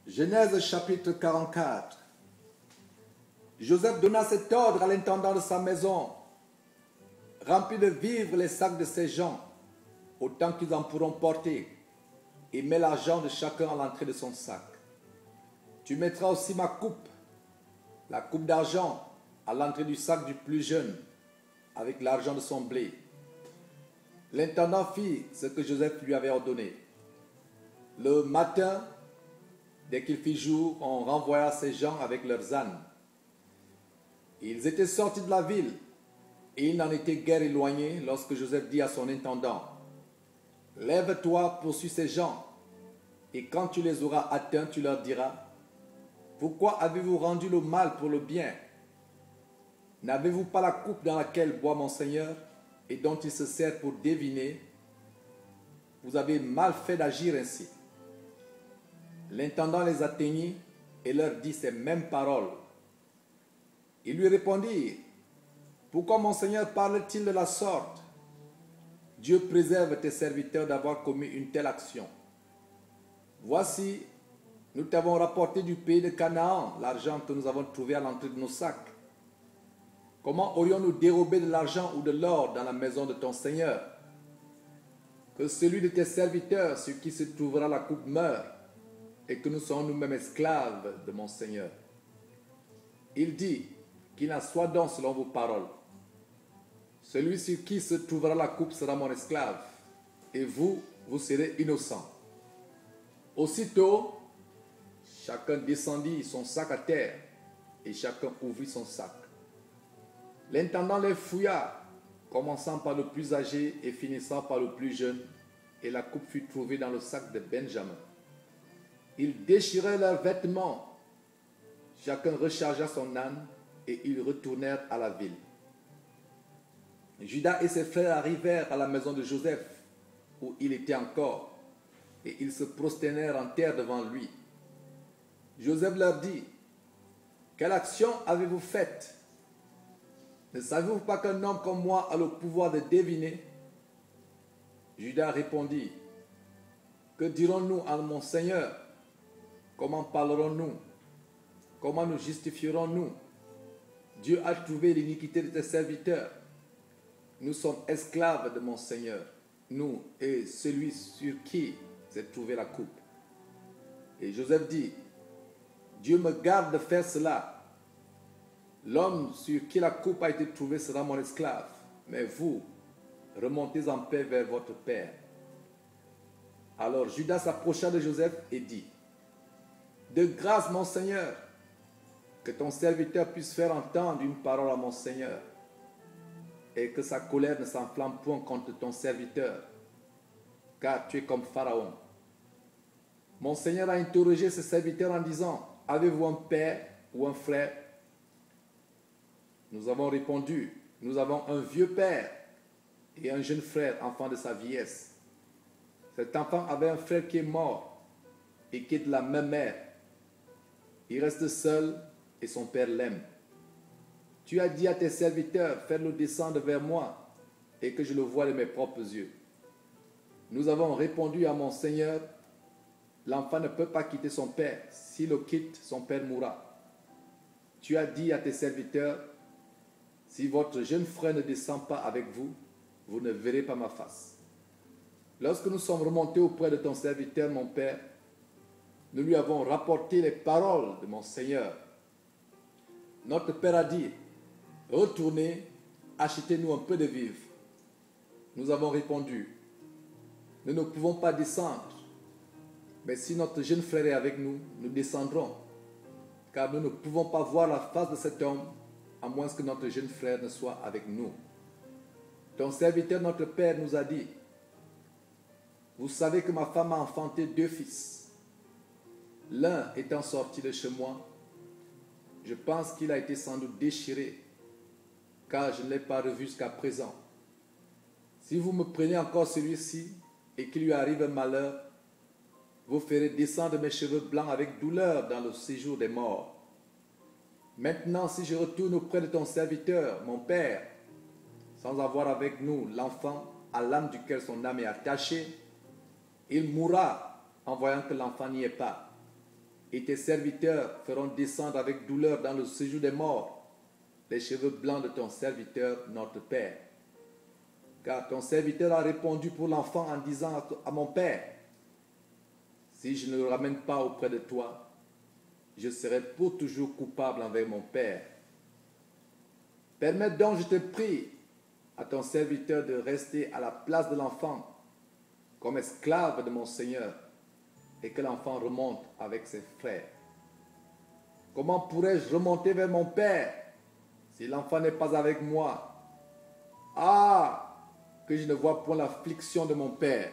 Genèse chapitre 44. Joseph donna cet ordre à l'intendant de sa maison. Remplis de vivres les sacs de ces gens, autant qu'ils en pourront porter, et mets l'argent de chacun à l'entrée de son sac. Tu mettras aussi ma coupe, la coupe d'argent, à l'entrée du sac du plus jeune, avec l'argent de son blé. L'intendant fit ce que Joseph lui avait ordonné. Le matin, dès qu'il fit jour, on renvoya ces gens avec leurs ânes. Ils étaient sortis de la ville, et ils n'en étaient guère éloignés lorsque Joseph dit à son intendant, « Lève-toi, poursuis ces gens, et quand tu les auras atteints, tu leur diras, « Pourquoi avez-vous rendu le mal pour le bien? N'avez-vous pas la coupe dans laquelle boit mon Seigneur, et dont il se sert pour deviner? Vous avez mal fait d'agir ainsi. » L'intendant les atteignit et leur dit ces mêmes paroles. Ils lui répondirent, « Pourquoi mon Seigneur parle-t-il de la sorte? Dieu préserve tes serviteurs d'avoir commis une telle action. Voici, nous t'avons rapporté du pays de Canaan l'argent que nous avons trouvé à l'entrée de nos sacs. Comment aurions-nous dérobé de l'argent ou de l'or dans la maison de ton Seigneur? Que celui de tes serviteurs sur qui se trouvera la coupe meure, et que nous soyons nous-mêmes esclaves de mon Seigneur. » Il dit, « Qu'il en soit donc selon vos paroles. Celui sur qui se trouvera la coupe sera mon esclave, et vous, vous serez innocents. » Aussitôt, chacun descendit son sac à terre, et chacun ouvrit son sac. L'intendant les fouilla, commençant par le plus âgé et finissant par le plus jeune, et la coupe fut trouvée dans le sac de Benjamin. Ils déchirèrent leurs vêtements, chacun rechargea son âne, et ils retournèrent à la ville. Judas et ses frères arrivèrent à la maison de Joseph, où il était encore, et ils se prosternèrent en terre devant lui. Joseph leur dit, « Quelle action avez-vous faite? Ne savez-vous pas qu'un homme comme moi a le pouvoir de deviner? » Judas répondit, « Que dirons-nous à mon Seigneur? Comment parlerons-nous? Comment nous justifierons-nous? Dieu a trouvé l'iniquité de tes serviteurs. Nous sommes esclaves de mon Seigneur, nous et celui sur qui s'est trouvée la coupe. » Et Joseph dit, « Dieu me garde de faire cela. L'homme sur qui la coupe a été trouvée sera mon esclave, mais vous, remontez en paix vers votre père. » Alors Judas s'approcha de Joseph et dit, « De grâce, mon Seigneur, que ton serviteur puisse faire entendre une parole à mon Seigneur, et que sa colère ne s'enflamme point contre ton serviteur, car tu es comme Pharaon. Mon Seigneur a interrogé ses serviteurs en disant, « Avez-vous un père ou un frère? » Nous avons répondu, « Nous avons un vieux père et un jeune frère, enfant de sa vieillesse. Cet enfant avait un frère qui est mort et qui est de la même mère. Il reste seul et son père l'aime. Tu as dit à tes serviteurs, fais-le descendre vers moi et que je le voie de mes propres yeux. Nous avons répondu à mon Seigneur, l'enfant ne peut pas quitter son père. S'il le quitte, son père mourra. Tu as dit à tes serviteurs, si votre jeune frère ne descend pas avec vous, vous ne verrez pas ma face. Lorsque nous sommes remontés auprès de ton serviteur, mon père, nous lui avons rapporté les paroles de mon Seigneur. Notre père a dit, retournez, achetez-nous un peu de vivres. Nous avons répondu, nous ne pouvons pas descendre, mais si notre jeune frère est avec nous, nous descendrons, car nous ne pouvons pas voir la face de cet homme, à moins que notre jeune frère ne soit avec nous. Ton serviteur, notre père, nous a dit, vous savez que ma femme a enfanté 2 fils. L'un étant sorti de chez moi, je pense qu'il a été sans doute déchiré, car je ne l'ai pas revu jusqu'à présent. Si vous me prenez encore celui-ci et qu'il lui arrive un malheur, vous ferez descendre mes cheveux blancs avec douleur dans le séjour des morts. Maintenant, si je retourne auprès de ton serviteur, mon père, sans avoir avec nous l'enfant à l'âme duquel son âme est attachée, il mourra en voyant que l'enfant n'y est pas. et tes serviteurs feront descendre avec douleur dans le séjour des morts les cheveux blancs de ton serviteur, notre Père. Car ton serviteur a répondu pour l'enfant en disant à mon Père, si je ne le ramène pas auprès de toi, je serai pour toujours coupable envers mon Père. Permets donc, je te prie, à ton serviteur de rester à la place de l'enfant, comme esclave de mon Seigneur, et que l'enfant remonte avec ses frères. Comment pourrais-je remonter vers mon Père si l'enfant n'est pas avec moi? Ah, que je ne vois point l'affliction de mon Père